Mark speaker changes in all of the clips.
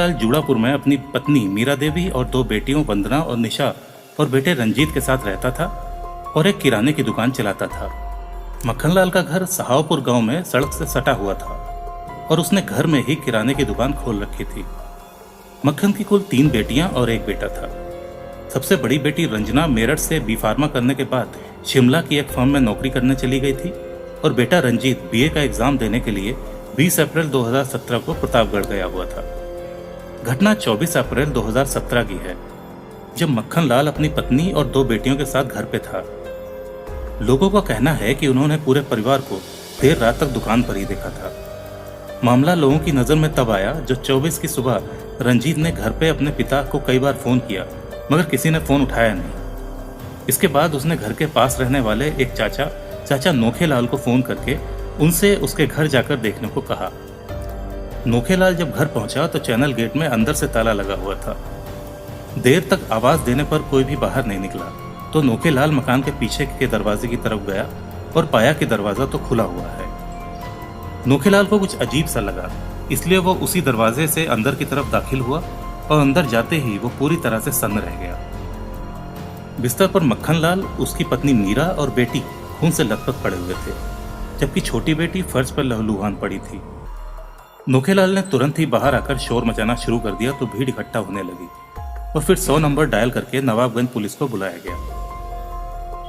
Speaker 1: लाल जूड़ापुर में अपनी पत्नी मीरा देवी और 2 बेटियों वंदना और निशा और बेटे रंजीत के साथ रहता था और एक किराने की दुकान चलाता था। मक्खन लाल का घर सहावपुर गांव में सड़क से सटा हुआ था और उसने घर में ही किराने की दुकान खोल रखी थी। मक्खन की कुल 3 बेटियां और एक बेटा था। सबसे बड़ी बेटी रंजना मेरठ से बी फार्मा करने के बाद शिमला की एक फर्म में नौकरी करने चली गई थी और बेटा रंजीत बीए का एग्जाम देने के लिए 20 अप्रैल 2017 को प्रतापगढ़ गया हुआ था। घटना 24 अप्रैल 2017 की है, जब मक्खन लाल अपनी पत्नी और 2 बेटियों के साथ घर पे था। लोगों का कहना है कि उन्होंने पूरे परिवार को देर रात तक दुकान पर ही देखा था। मामला लोगों की नजर में तब आया जब 24 की सुबह रंजीत ने घर पे अपने पिता को कई बार फोन किया, मगर किसी ने फोन उठाया नहीं। इसके बाद उसने घर के पास रहने वाले एक चाचा नोखेलाल को फोन करके उनसे उसके घर जाकर देखने को कहा। नोखेलाल जब घर पहुंचा तो चैनल गेट में अंदर से ताला लगा हुआ था। देर तक आवाज देने पर कोई भी बाहर नहीं निकला तो नोखेलाल मकान के पीछे के दरवाजे की तरफ गया और पाया कि दरवाजा तो खुला हुआ है। नोखेलाल को कुछ अजीब सा लगा, इसलिए वो उसी दरवाजे से अंदर की तरफ दाखिल हुआ और अंदर जाते ही वो पूरी तरह से सन्न रह गया। बिस्तर पर मक्खन लाल, उसकी पत्नी मीरा और बेटी खून से लथपथ पड़े हुए थे, जबकि छोटी बेटी फर्श पर लहलुहान पड़ी थी। नोखेलाल ने तुरंत ही बाहर आकर शोर मचाना शुरू कर दिया तो भीड़ इकट्ठा होने लगी और फिर 100 नंबर डायल करके नवाबगंज पुलिस को बुलाया गया।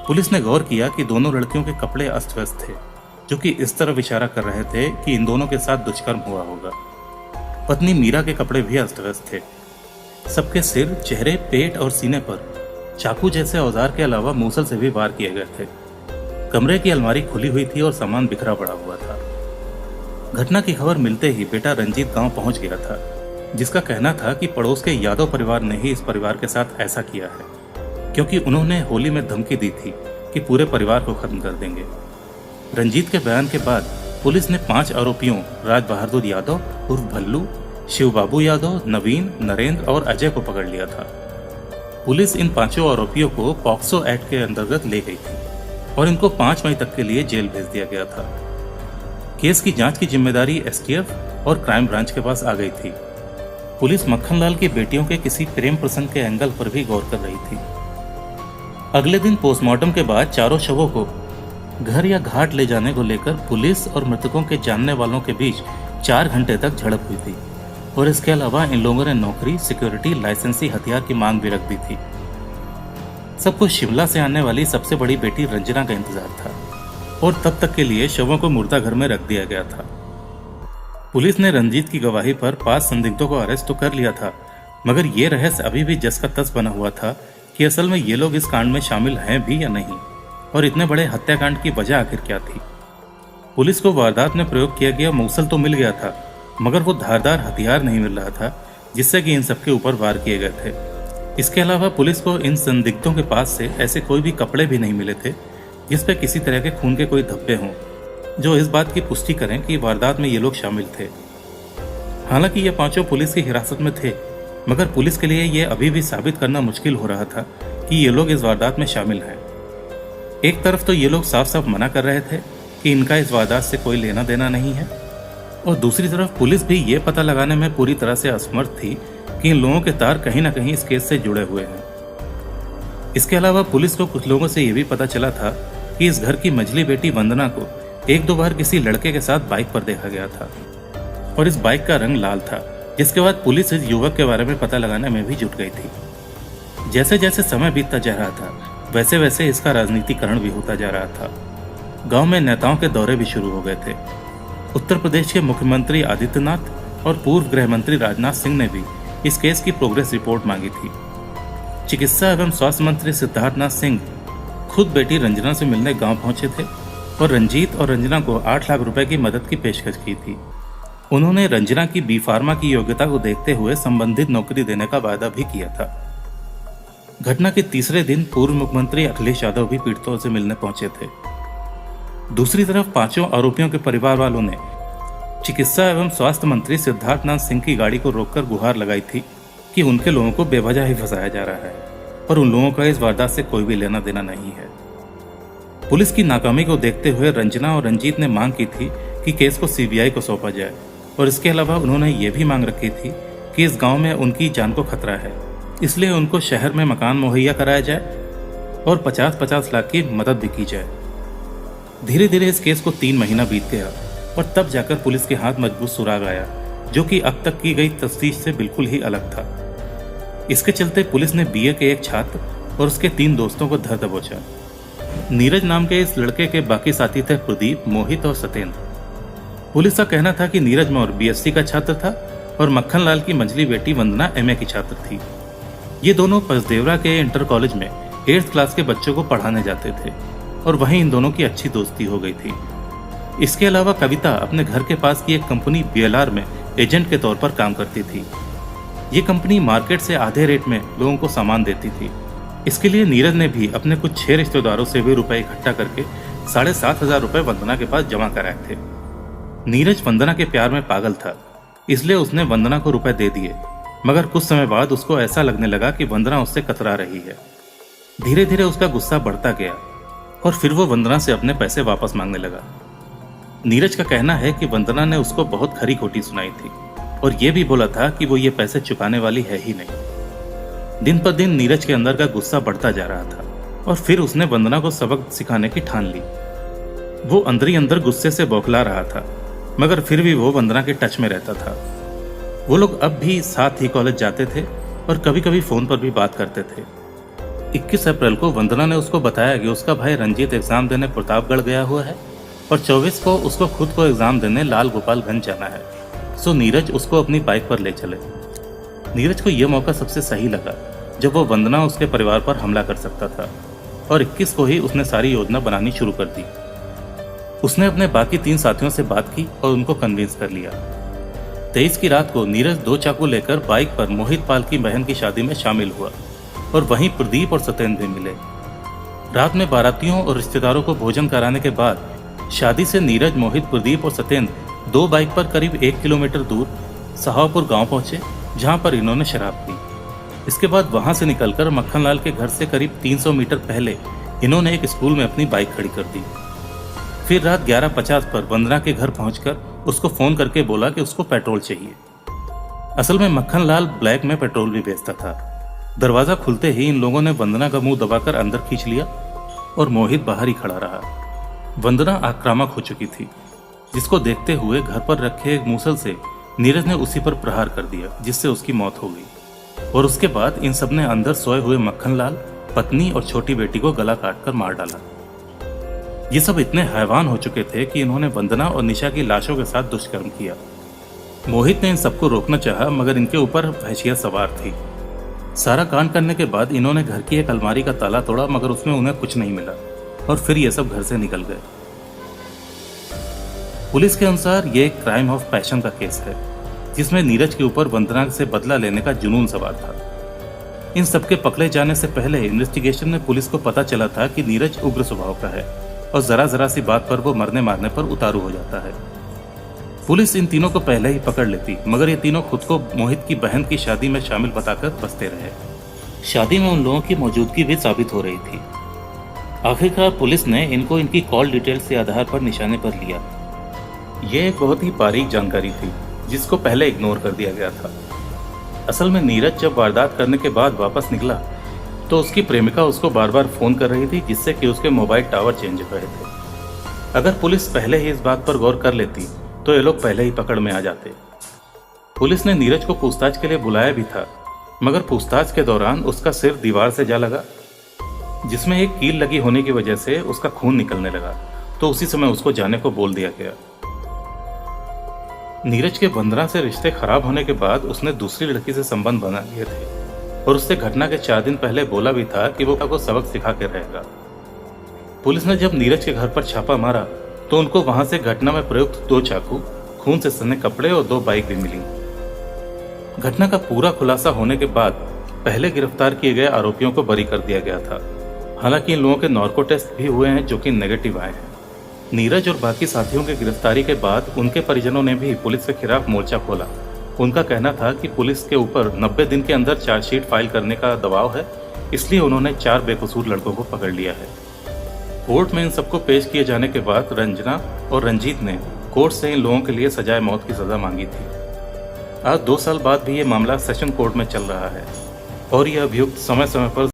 Speaker 1: पुलिस ने गौर किया कि दोनों लड़कियों के कपड़े अस्त व्यस्त थे, जो कि इस तरफ इशारा कर रहे थे कि इन दोनों के साथ दुष्कर्म हुआ होगा। पत्नी मीरा के कपड़े भी अस्त व्यस्त थे। सबके सिर, चेहरे, पेट और सीने पर चाकू जैसे औजार के अलावा मूसल से भी वार किए गए थे। कमरे की अलमारी खुली हुई थी और सामान बिखरा पड़ा हुआ था। घटना की खबर मिलते ही बेटा रंजीत गांव पहुंच गया था, जिसका कहना था कि पड़ोस के यादव परिवार ने ही इस परिवार के साथ ऐसा किया है, क्योंकि उन्होंने होली में धमकी दी थी कि पूरे परिवार को खत्म कर देंगे। रंजीत के बयान के बाद पुलिस ने 5 आरोपियों राज बहादुर यादव उर्फ भल्लू, शिवबाबू यादव, नवीन, नरेंद्र और अजय को पकड़ लिया था। पुलिस इन 5 आरोपियों को पॉक्सो एक्ट के अंतर्गत ले गई थी और इनको 5 मई तक के लिए जेल भेज दिया गया था। केस की जांच की जिम्मेदारी एसटीएफ और क्राइम ब्रांच के पास आ गई थी। पुलिस मक्खन लाल की बेटियों के किसी प्रेम प्रसंग के एंगल पर भी गौर कर रही थी। अगले दिन पोस्टमार्टम के बाद चारों शवों को घर या घाट ले जाने को लेकर पुलिस और मृतकों के जानने वालों के बीच 4 घंटे तक झड़प हुई थी और इसके अलावा इन लोगों ने नौकरी, सिक्योरिटी, लाइसेंसी हथियार की मांग भी रख दी थी। सबको शिमला से आने वाली सबसे बड़ी बेटी रंजना का इंतजार था और तब तक के लिए शवों को मुर्दा घर में रख दिया गया था। पुलिस ने रंजीत की गवाही पर 5 संदिग्धों को अरेस्ट तो कर लिया था, मगर ये रहस्य अभी भी जस का तस बना हुआ था कि असल में ये लोग इस कांड में शामिल हैं भी या नहीं और इतने बड़े हत्याकांड की वजह आखिर क्या थी। पुलिस को वारदात में प्रयोग किया गया मूसल तो मिल गया था, मगर वो धारदार हथियार नहीं मिल रहा था जिससे कि इन सबके ऊपर वार किए गए थे। इसके अलावा पुलिस को इन संदिग्धों के पास से ऐसे कोई भी कपड़े भी नहीं मिले थे जिस पे किसी तरह के खून के कोई धब्बे हों, जो इस बात की पुष्टि करें कि वारदात में ये लोग शामिल थे। हालांकि ये 5 पुलिस की हिरासत में थे, मगर पुलिस के लिए ये अभी भी साबित करना मुश्किल हो रहा था कि ये लोग इस वारदात में शामिल हैं। एक तरफ तो ये लोग साफ साफ मना कर रहे थे कि इनका इस वारदात से कोई लेना देना नहीं है, और दूसरी तरफ पुलिस भी ये पता लगाने में पूरी तरह से असमर्थ थी कि इन लोगों के तार कहीं ना कहीं इस केस से जुड़े हुए हैं। इसके अलावा पुलिस को कुछ लोगों से यह भी पता चला था कि इस घर की मझली बेटी वंदना को 1-2 बार किसी लड़के के साथ बाइक पर देखा गया था और इस बाइक का रंग लाल था, जिसके बाद पुलिस इस युवक के बारे में पता लगाने में भी जुट गई थी। जैसे जैसे समय बीतता जा रहा था वैसे वैसे इसका राजनीतिकरण भी होता जा रहा था। गांव में नेताओं के दौरे भी शुरू हो गए थे। उत्तर प्रदेश के मुख्यमंत्री आदित्यनाथ और पूर्व गृह मंत्री राजनाथ सिंह ने भी इस केस की प्रोग्रेस रिपोर्ट मांगी थी। चिकित्सा एवं स्वास्थ्य मंत्री सिद्धार्थनाथ सिंह खुद बेटी रंजना से मिलने गांव पहुंचे थे और रंजीत और रंजना को 8 लाख रुपए की मदद की पेशकश की थी। उन्होंने रंजना की बी फार्मा की योग्यता को देखते हुए संबंधित नौकरी देने का वादा भी किया था। घटना के तीसरे दिन पूर्व मुख्यमंत्री अखिलेश यादव भी पीड़ितों से मिलने पहुंचे थे। दूसरी तरफ 5 आरोपियों के परिवार वालों ने चिकित्सा एवं स्वास्थ्य मंत्री सिद्धार्थनाथ सिंह की गाड़ी को रोककर गुहार लगाई थी कि उनके लोगों को बेवजह ही फंसाया जा रहा है और उन लोगों का इस वारदात से कोई भी लेना देना नहीं है। पुलिस की नाकामी को देखते हुए रंजना और रंजीत ने मांग की थी कि केस को सीबीआई को सौंपा जाए और इसके अलावा उन्होंने ये भी मांग रखी थी कि इस गांव में उनकी जान को खतरा है, इसलिए उनको शहर में मकान मुहैया कराया जाए और 50-50 लाख की मदद भी की जाए। धीरे धीरे इस केस को 3 महीना बीत गया और तब जाकर पुलिस के हाथ मजबूत सुराग आया, जो कि अब तक की गई तफ्तीश से बिल्कुल ही अलग था। इसके चलते पुलिस ने बीए के एक छात्र और उसके 3 दोस्तों को धर दबोचा। नीरज नाम के इस लड़के के बाकी साथी थे प्रदीप, मोहित और सत्येंद्र। पुलिस का कहना था कि नीरज मौर्य बीएससी का छात्र था और मक्खन लाल की मंझली बेटी वंदना एमए की छात्र थी। ये दोनों पसदेवरा के इंटर कॉलेज में 8th क्लास के बच्चों को पढ़ाने जाते थे और वहीं इन दोनों की अच्छी दोस्ती हो गई थी। इसके अलावा कविता अपने घर के पास की एक कंपनी बीएलआर में एजेंट के तौर पर काम करती थी। ये कंपनी मार्केट से आधे रेट में लोगों को सामान देती थी। इसके लिए नीरज ने भी अपने कुछ 6 रिश्तेदारों से भी रुपए इकट्ठा करके 7,500 रुपए वंदना के पास जमा कराए थे। नीरज वंदना के प्यार में पागल था, इसलिए उसने वंदना को रुपए दे दिए, मगर कुछ समय बाद उसको ऐसा लगने लगा कि वंदना उससे कतरा रही है। धीरे धीरे उसका गुस्सा बढ़ता गया और फिर वो वंदना से अपने पैसे वापस मांगने लगा। नीरज का कहना है कि वंदना ने उसको बहुत खरी खोटी सुनाई थी और ये भी बोला था कि वो ये पैसे चुकाने वाली है ही नहीं। दिन पर दिन नीरज के अंदर का गुस्सा बढ़ता जा रहा था और फिर उसने वंदना को सबक सिखाने की ठान ली। वो अंदर ही अंदर गुस्से से बौखला रहा था, मगर फिर भी वो वंदना के टच में रहता था। वो लोग अब भी साथ ही कॉलेज जाते थे और कभी कभी फोन पर भी बात करते थे। 21 अप्रैल को वंदना ने उसको बताया कि उसका भाई रंजीत एग्जाम देने प्रतापगढ़ गया हुआ है और 24 को उसको खुद को एग्जाम देने लाल गोपालगंज जाना है, सो नीरज उसको अपनी बाइक पर ले चले। नीरज को यह मौका सबसे सही लगा जब वो वंदना उसके परिवार पर हमला कर सकता था और 21 को ही उसने सारी योजना बनानी शुरू कर दी। उसने अपने बाकी 3 साथियों से बात की और उनको कन्विंस कर लिया। 23 की रात को नीरज 2 चाकू लेकर बाइक पर मोहित पाल की बहन की शादी में शामिल हुआ और वहीं प्रदीप और सत्येंद्र भी मिले। रात में बारातियों और रिश्तेदारों को भोजन कराने के बाद शादी से नीरज, मोहित, प्रदीप और सत्येंद्र 2 बाइक पर करीब 1 किलोमीटर दूर सहावपुर गांव पहुंचे, जहां पर इन्होंने शराब पी। इसके बाद वहां से निकलकर मक्खन लाल के घर से करीब 300 मीटर पहले इन्होंने एक स्कूल में अपनी बाइक खड़ी कर दी। फिर रात 11:50 पर वंदना के घर पहुंचकर उसको फोन करके बोला कि उसको पेट्रोल चाहिए। असल में मक्खन लाल ब्लैक में पेट्रोल भी बेचता था। दरवाजा खुलते ही इन लोगों ने वंदना का मुंह दबाकर अंदर खींच लिया और मोहित बाहर ही खड़ा रहा। वंदना आक्रामक हो चुकी थी, जिसको देखते हुए घर पर रखे एक मूसल से नीरज ने उसी पर प्रहार कर दिया, जिससे उसकी मौत हो गई। और उसके बाद इन सब ने अंदर सोए हुए मक्खन लाल, पत्नी और छोटी बेटी को गला काटकर मार डाला। ये सब इतने हैवान हो चुके थे कि इन्होंने वंदना और निशा की लाशों के साथ दुष्कर्म किया। मोहित ने इन सबको रोकना चाहा, मगर इनके ऊपर वहशियत सवार थी। सारा कांड करने के बाद इन्होंने घर की एक अलमारी का ताला तोड़ा, मगर उसमें उन्हें कुछ नहीं मिला और फिर ये सब घर से निकल गए। पुलिस के अनुसार ये एक क्राइम ऑफ पैशन का केस है, जिसमें नीरज के ऊपर वंदना से बदला लेने का जुनून सवार था। इन सबके पकड़े जाने से पहले इन्वेस्टिगेशन में पुलिस को पता चला था कि नीरज उग्र स्वभाव का है और जरा सी बात पर वो मरने मारने पर उतारू हो जाता है। पुलिस इन तीनों को पहले ही पकड़ लेती, मगर ये तीनों खुद को मोहित की बहन की शादी में शामिल बताकर बचते रहे। शादी में उन लोगों की मौजूदगी भी साबित हो रही थी। आखिरकार पुलिस ने इनको इनकी कॉल डिटेल्स के आधार पर निशाने पर लिया। यह एक बहुत ही बारीक जानकारी थी, जिसको पहले इग्नोर कर दिया गया था। असल में नीरज जब वारदात करने के बाद वापस निकला तो उसकी प्रेमिका उसको बार बार फोन कर रही थी, जिससे कि उसके मोबाइल टावर चेंज हो रहे थे। अगर पुलिस पहले ही इस बात पर गौर कर लेती तो ये लोग पहले ही पकड़ में आ जाते। पुलिस ने नीरज को पूछताछ के लिए बुलाया भी था, मगर पूछताछ के दौरान उसका सिर दीवार से जा लगा, जिसमें एक कील लगी होने की वजह से उसका खून निकलने लगा, तो उसी समय उसको जाने को बोल दिया गया। नीरज के वंदना से रिश्ते खराब होने के बाद उसने दूसरी लड़की से संबंध बना लिए थे और उससे घटना के 4 दिन पहले बोला भी था कि वो सबक सिखा के रहेगा। पुलिस ने जब नीरज के घर पर छापा मारा तो उनको वहां से घटना में प्रयुक्त 2 चाकू, खून से सने कपड़े और 2 बाइक भी मिली। घटना का पूरा खुलासा होने के बाद पहले गिरफ्तार किए गए आरोपियों को बरी कर दिया गया था। हालांकि इन लोगों के नार्को टेस्ट भी हुए हैं, जो कि नेगेटिव आए हैं। नीरज और बाकी साथियों की गिरफ्तारी के बाद उनके परिजनों ने भी पुलिस के खिलाफ मोर्चा खोला। उनका कहना था कि पुलिस के ऊपर 90 दिन के अंदर चार्जशीट फाइल करने का दबाव है, इसलिए उन्होंने 4 बेकसूर लड़कों को पकड़ लिया है। कोर्ट में इन सबको पेश किए जाने के बाद रंजना और रंजीत ने कोर्ट से इन लोगों के लिए सजाए मौत की सजा मांगी थी। आज 2 साल बाद भी ये मामला सेशन कोर्ट में चल रहा है और यह अभियुक्त समय समय पर